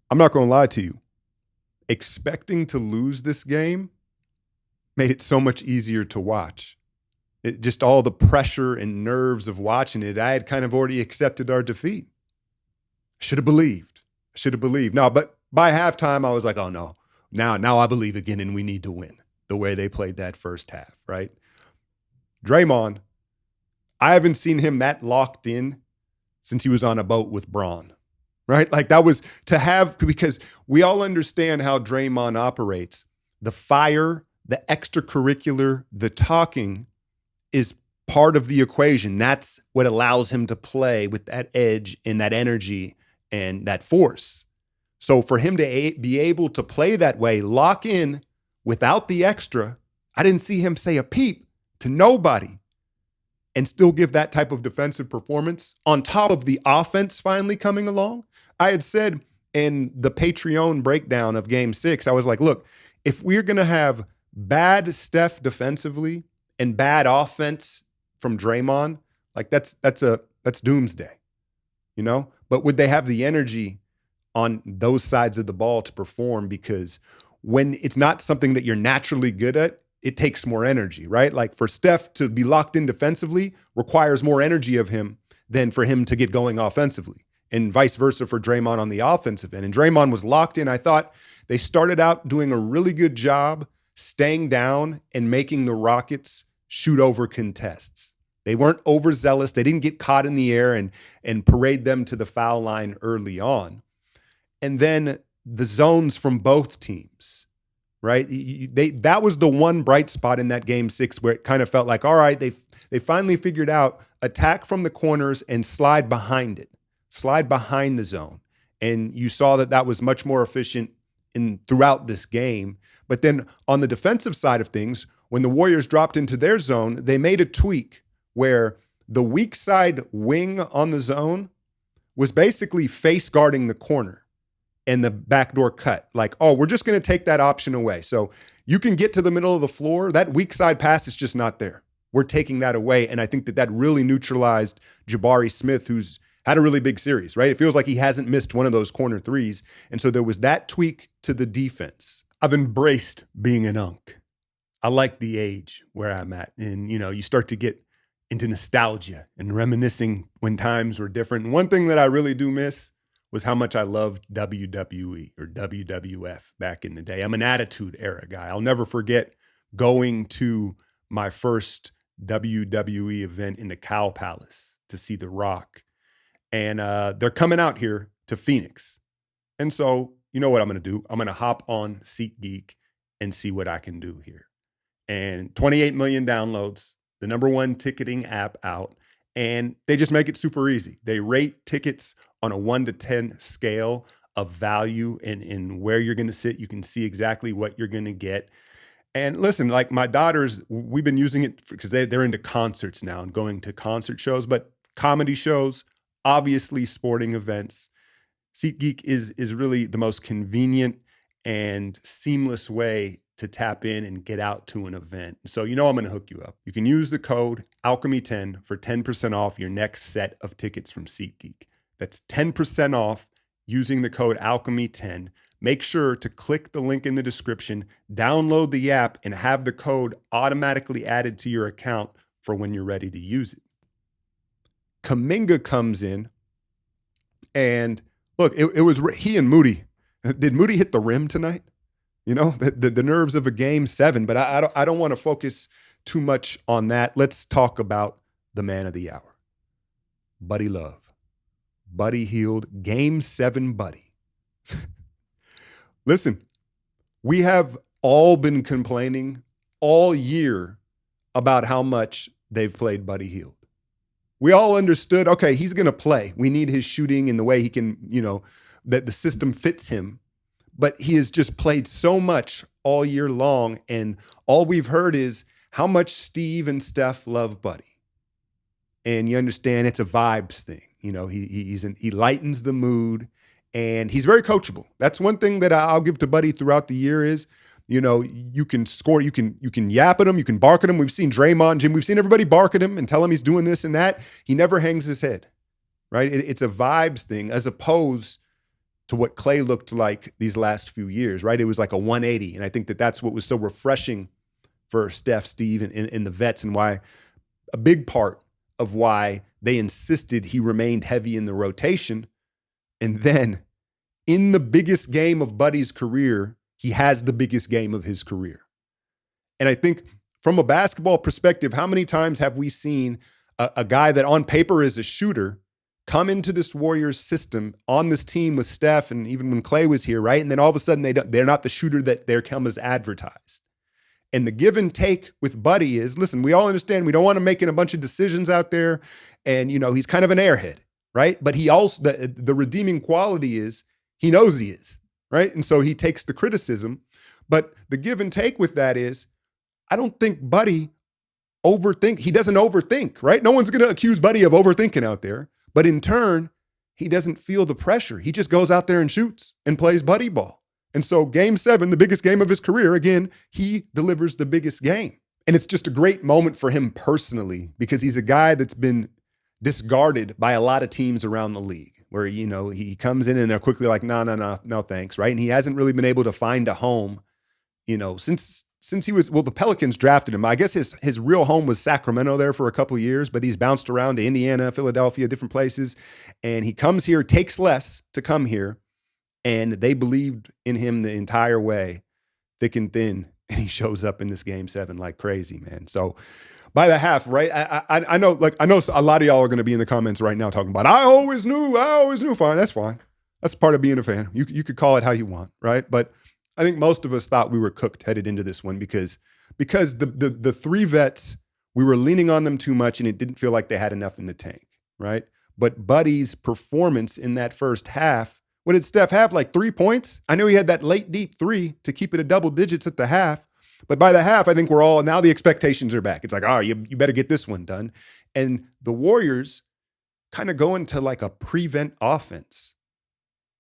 I'm not going to lie to you. Expecting to lose this game made it so much easier to watch. It just all the pressure and nerves of watching it. I had kind of already accepted our defeat. Should have believed. Should have believed. No, but by halftime, I was like, oh no. Now I believe again, and we need to win the way they played that first half, right? Draymond, I haven't seen him that locked in since he was on a boat with Braun, right? Like that was to have, because we all understand how Draymond operates. The fire, the extracurricular, the talking is part of the equation. That's what allows him to play with that edge and that energy and that force. So for him to be able to play that way, lock in without the extra, I didn't see him say a peep to nobody and still give that type of defensive performance on top of the offense finally coming along. I had said in the Patreon breakdown of Game-6, I was like, look, if we're going to have bad Steph defensively and bad offense from Draymond, like that's doomsday, you know? But would they have the energy on those sides of the ball to perform? Because when it's not something that you're naturally good at, it takes more energy, right? Like for Steph to be locked in defensively requires more energy of him than for him to get going offensively, and vice versa for Draymond on the offensive end. And Draymond was locked in. I thought they started out doing a really good job staying down and making the Rockets shoot over contests. They weren't overzealous. They didn't get caught in the air and parade them to the foul line early on. And then the zones from both teams, right? That was the one bright spot in that Game-6 where it kind of felt like, all right, they finally figured out attack from the corners and slide behind it, slide behind the zone. And you saw that was much more efficient throughout this game. But then on the defensive side of things, when the Warriors dropped into their zone, they made a tweak where the weak side wing on the zone was basically face guarding the corner and the backdoor cut. Like, oh, we're just going to take that option away. So you can get to the middle of the floor. That weak side pass is just not there. We're taking that away. And I think that really neutralized Jabari Smith, who's had a really big series, right? It feels like he hasn't missed one of those corner threes. And so there was that tweak to the defense. I've embraced being an unk. I like the age where I'm at. And, you start to get into nostalgia and reminiscing when times were different. And one thing that I really do miss was how much I loved WWE or WWF back in the day. I'm an Attitude Era guy. I'll never forget going to my first WWE event in the Cow Palace to see The Rock. And they're coming out here to Phoenix. And so, you know what I'm going to do? I'm going to hop on SeatGeek and see what I can do here. And 28 million downloads, the #1 ticketing app out. And they just make it super easy. They rate tickets on a 1 to 10 scale of value and where you're going to sit. You can see exactly what you're going to get. And listen, like my daughters, we've been using it because they're into concerts now and going to concert shows, but comedy shows, obviously sporting events. SeatGeek is really the most convenient and seamless way to tap in and get out to an event. So I'm going to hook you up. You can use the code Alchemy10 for 10% off your next set of tickets from SeatGeek. That's 10% off using the code Alchemy10. Make sure to click the link in the description, download the app, and have the code automatically added to your account for when you're ready to use it. Kuminga comes in, and look, it was he and Moody. Did Moody hit the rim tonight? The nerves of a Game-7, but I don't want to focus too much on that. Let's talk about the man of the hour, Buddy Love. Buddy Hield, Game-7 Buddy. Listen, we have all been complaining all year about how much they've played Buddy Hield. We all understood, okay, he's going to play. We need his shooting and the way he can, that the system fits him. But he has just played so much all year long. And all we've heard is how much Steve and Steph love Buddy. And you understand it's a vibes thing. He lightens the mood and he's very coachable. That's one thing that I'll give to Buddy throughout the year is, you can score, you can yap at him, you can bark at him. We've seen Draymond, Jim, we've seen everybody bark at him and tell him he's doing this and that. He never hangs his head, right? It's a vibes thing as opposed to what Klay looked like these last few years, right? It was like a 180. And I think that that's what was so refreshing for Steph, Steve, and the vets, and why a big part of why they insisted he remained heavy in the rotation. And then in the biggest game of Buddy's career, he has the biggest game of his career. And I think from a basketball perspective, how many times have we seen a guy that on paper is a shooter come into this Warriors system on this team with Steph, and even when Klay was here, right? And then all of a sudden they're not the shooter that they're come as advertised. And the give and take with Buddy is, listen, we all understand we don't want him making a bunch of decisions out there. And, he's kind of an airhead, right? But he also, the redeeming quality is he knows he is, right? And so he takes the criticism. But the give and take with that is, I don't think Buddy he doesn't overthink, right? No one's going to accuse Buddy of overthinking out there. But in turn, he doesn't feel the pressure. He just goes out there and shoots and plays Buddy ball. And so Game-7, the biggest game of his career, again, he delivers the biggest game. And it's just a great moment for him personally, because he's a guy that's been discarded by a lot of teams around the league, where, he comes in and they're quickly like, no, thanks, right? And he hasn't really been able to find a home, since he was, the Pelicans drafted him. I guess his real home was Sacramento there for a couple of years, but he's bounced around to Indiana, Philadelphia, different places. And he comes here, takes less to come here. And they believed in him the entire way, thick and thin. And he shows up in this Game-7 like crazy, man. So by the half, right? I know a lot of y'all are going to be in the comments right now talking about, I always knew. Fine, that's fine. That's part of being a fan. You could call it how you want, right? But I think most of us thought we were cooked headed into this one because the three vets, we were leaning on them too much and it didn't feel like they had enough in the tank, right? But Buddy's performance in that first half, what did Steph have, like 3 points? I know he had that late deep three to keep it at double digits at the half. But by the half, I think now the expectations are back. It's like, you better get this one done. And the Warriors kind of go into like a prevent offense,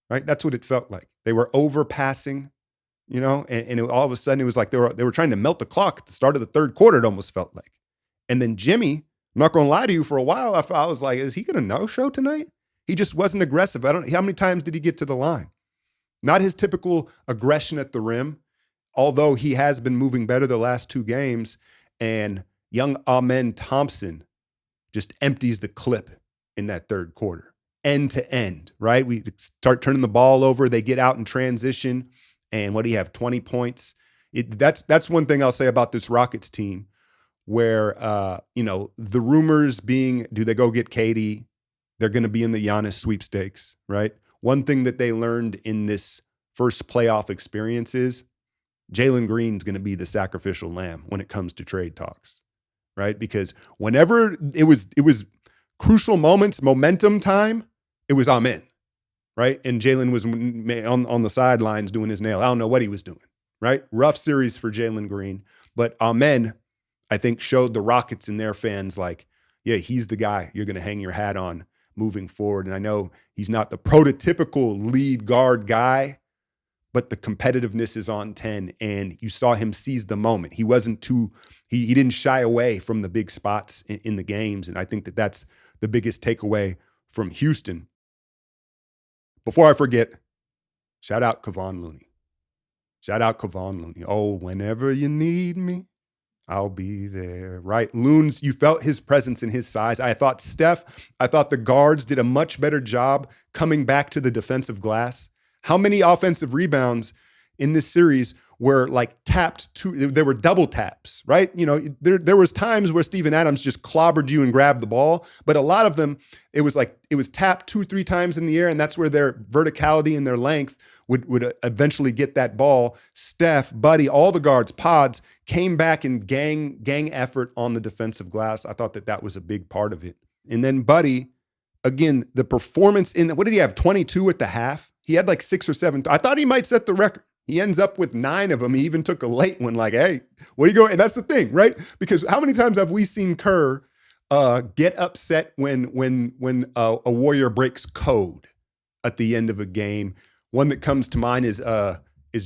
right? That's what it felt like. They were overpassing, and all of a sudden it was like they were trying to melt the clock at the start of the third quarter, it almost felt like. And then Jimmy, I'm not going to lie to you, for a while, I was like, is he going to no-show tonight? He just wasn't aggressive. How many times did he get to the line? Not his typical aggression at the rim, although he has been moving better the last two games. And young Amen Thompson just empties the clip in that third quarter, end to end, right? We start turning the ball over. They get out in transition. And what do you have, 20 points? That's one thing I'll say about this Rockets team, where, the rumors being, do they go get KD? They're going to be in the Giannis sweepstakes, right? One thing that they learned in this first playoff experience is Jalen Green's going to be the sacrificial lamb when it comes to trade talks, right? Because whenever it was crucial moments, momentum time, it was amen, right? And Jalen was on the sidelines doing his nail. I don't know what he was doing, right? Rough series for Jalen Green. But amen, I think, showed the Rockets and their fans like, yeah, he's the guy you're going to hang your hat on moving forward. And I know he's not the prototypical lead guard guy, but the competitiveness is on 10, and you saw him seize the moment. He wasn't he didn't shy away from the big spots in the games. And I think that that's the biggest takeaway from Houston. Before I forget, shout out Kevon Looney. Oh, whenever you need me, I'll be there, right? Loons, you felt his presence and his size. I thought the guards did a much better job coming back to the defensive glass. How many offensive rebounds in this series were like tapped there were double taps, right? There was times where Steven Adams just clobbered you and grabbed the ball, but a lot of them, it was tapped 2-3 times in the air, and that's where their verticality and their length would eventually get that ball. Steph, Buddy, all the guards, Pods, came back in gang effort on the defensive glass. I thought that was a big part of it. And then Buddy, again, the performance what did he have, 22 at the half? He had like 6 or 7. I thought he might set the record. He ends up with 9 of them. He even took a late one like, hey, what are you going? And that's the thing, right? Because how many times have we seen Kerr get upset when a Warrior breaks code at the end of a game? One that comes to mind is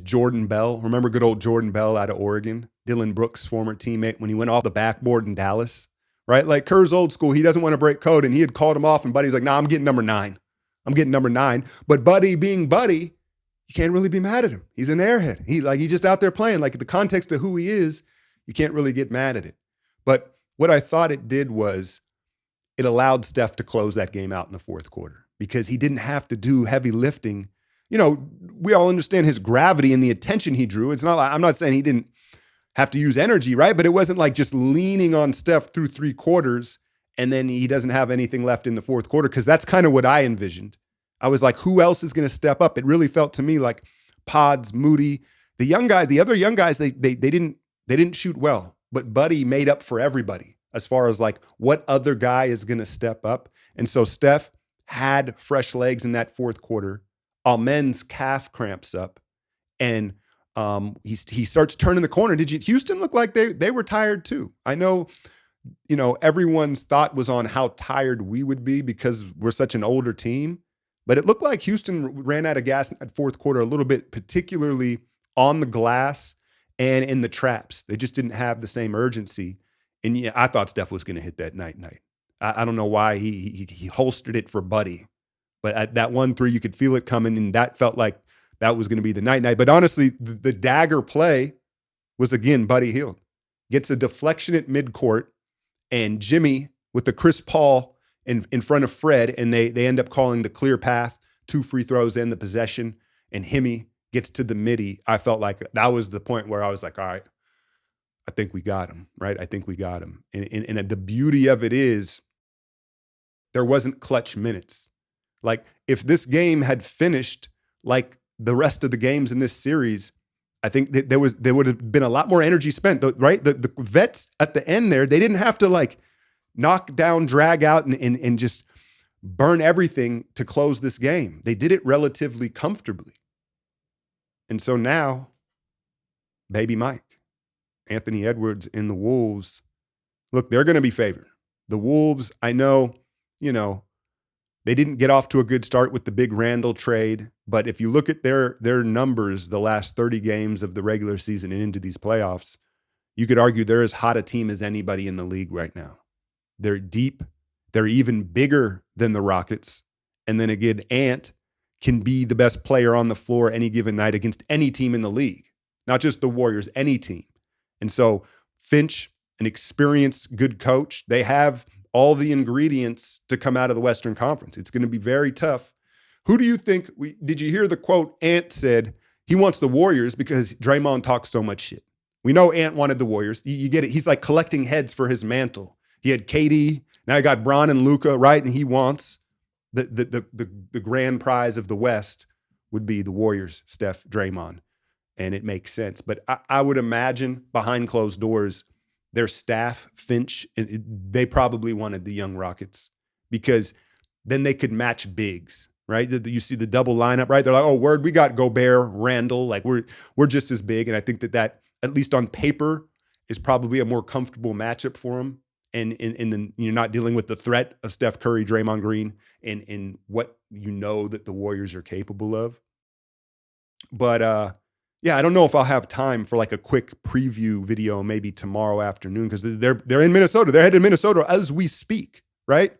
Jordan Bell. Remember good old Jordan Bell out of Oregon, Dylan Brooks' former teammate, when he went off the backboard in Dallas, right? Like Kerr's old school. He doesn't want to break code, and he had called him off, and Buddy's like, nah, I'm getting number 9. I'm getting number 9. But Buddy being Buddy, you can't really be mad at him. He's an airhead. He's just out there playing. Like the context of who he is, you can't really get mad at it. But what I thought it did was it allowed Steph to close that game out in the fourth quarter because he didn't have to do heavy lifting. You know, we all understand his gravity and the attention he drew. It's not like, I'm not saying he didn't have to use energy, right? But it wasn't like just leaning on Steph through 3 quarters and then he doesn't have anything left in the fourth quarter, because that's kind of what I envisioned. I was like, who else is going to step up? It really felt to me like Pods, Moody, the young guys, the other young guys, they didn't shoot well, but Buddy made up for everybody as far as like what other guy is going to step up. And so Steph had fresh legs in that fourth quarter. Amen's calf cramps up, and he starts turning the corner. Houston look like they were tired too? I know, everyone's thought was on how tired we would be because we're such an older team, but it looked like Houston ran out of gas in that fourth quarter a little bit, particularly on the glass and in the traps. They just didn't have the same urgency. And yeah, I thought Steph was going to hit that night. I don't know why he holstered it for Buddy, but at that 1-3, you could feel it coming, and that felt like that was going to be the night. But honestly, the dagger play was, again, Buddy Hield. Gets a deflection at midcourt, and Jimmy with the Chris Paul in front of Fred, and they end up calling the clear path, 2 free throws in the possession, and Hemi gets to the midi. I felt like that was the point where I was like, all right, I think we got him, right? I think we got him. And the beauty of it is there wasn't clutch minutes. Like if this game had finished like the rest of the games in this series, I think that there would have been a lot more energy spent, right? The vets at the end there, they didn't have to like knock down, drag out, and just burn everything to close this game. They did it relatively comfortably. And so now, baby Mike, Anthony Edwards and the Wolves, look, they're going to be favored. The Wolves, I know, they didn't get off to a good start with the big Randall trade, but if you look at their numbers the last 30 games of the regular season and into these playoffs, you could argue they're as hot a team as anybody in the league right now. They're deep. They're even bigger than the Rockets. And then again, Ant can be the best player on the floor any given night against any team in the league, not just the Warriors, any team. And so Finch, an experienced, good coach, they have all the ingredients to come out of the Western Conference. It's going to be very tough. Who do you think, did you hear the quote Ant said? He wants the Warriors because Draymond talks so much shit. We know Ant wanted the Warriors. You get it. He's like collecting heads for his mantle. He had KD. Now he got Bron and Luka, right? And he wants the grand prize of the West would be the Warriors, Steph, Draymond. And it makes sense. But I would imagine behind closed doors, their staff, Finch, they probably wanted the young Rockets because then they could match bigs, right? You see the double lineup, right? They're like, oh, word, we got Gobert, Randall, like we're just as big. And I think that at least on paper is probably a more comfortable matchup for them. And then you're not dealing with the threat of Steph Curry, Draymond Green, and what that the Warriors are capable of. But yeah, I don't know if I'll have time for like a quick preview video maybe tomorrow afternoon because they're in Minnesota. They're headed to Minnesota as we speak, right?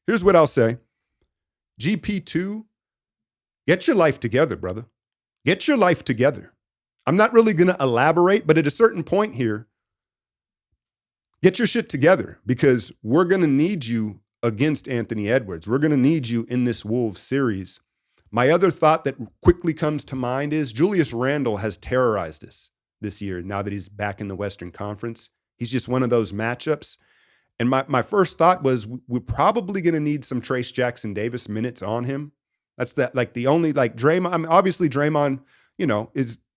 Here's what I'll say. GP2, get your life together, brother. Get your life together. I'm not really going to elaborate, but at a certain point here, get your shit together because we're going to need you against Anthony Edwards. We're going to need you in this Wolves series. My other thought that quickly comes to mind is Julius Randle has terrorized us this year now that he's back in the Western Conference. He's just one of those matchups. And my first thought was we're probably going to need some Trace Jackson Davis minutes on him. That's the only Draymond. I mean, obviously Draymond,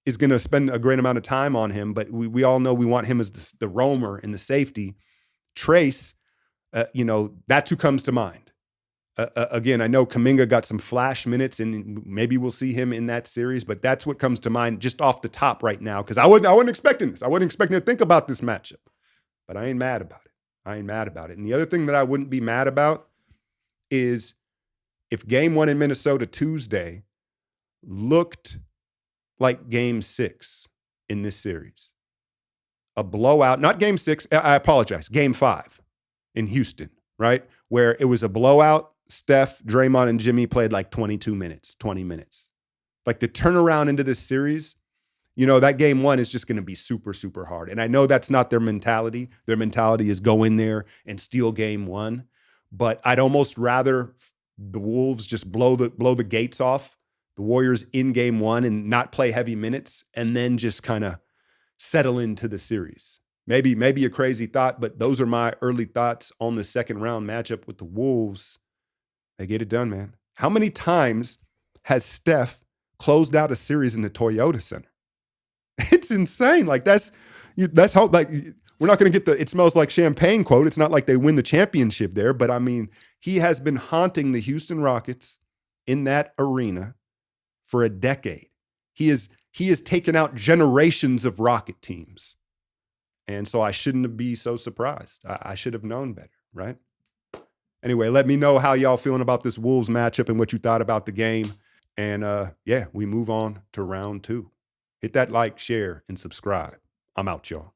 is going to spend a great amount of time on him, but we all know we want him as the roamer and the safety. Trace, that's who comes to mind. Again, I know Kuminga got some flash minutes, and maybe we'll see him in that series, but that's what comes to mind just off the top right now because I wasn't expecting this. I wasn't expecting to think about this matchup, but I ain't mad about it. And the other thing that I wouldn't be mad about is if Game 1 in Minnesota Tuesday looked like Game 6 in this series, a blowout, not Game 6, I apologize, Game 5 in Houston, right? Where it was a blowout Steph, Draymond, and Jimmy played like 22 minutes, 20 minutes. Like the turnaround into this series, that game 1 is just going to be super, super hard. And I know that's not their mentality. Their mentality is go in there and steal game 1. But I'd almost rather the Wolves just blow the gates off the Warriors in game 1 and not play heavy minutes and then just kind of settle into the series. Maybe a crazy thought, but those are my early thoughts on the second round matchup with the Wolves. They get it done, man. How many times has Steph closed out a series in the Toyota Center? It's insane. Like that's how, like, we're not going to get the "it smells like champagne" quote. It's not like they win the championship there, but I mean, he has been haunting the Houston Rockets in that arena for a decade. He has taken out generations of Rocket teams. And so I shouldn't be so surprised. I should have known better, right? Anyway, let me know how y'all feeling about this Wolves matchup and what you thought about the game. And we move on to round 2. Hit that like, share, and subscribe. I'm out, y'all.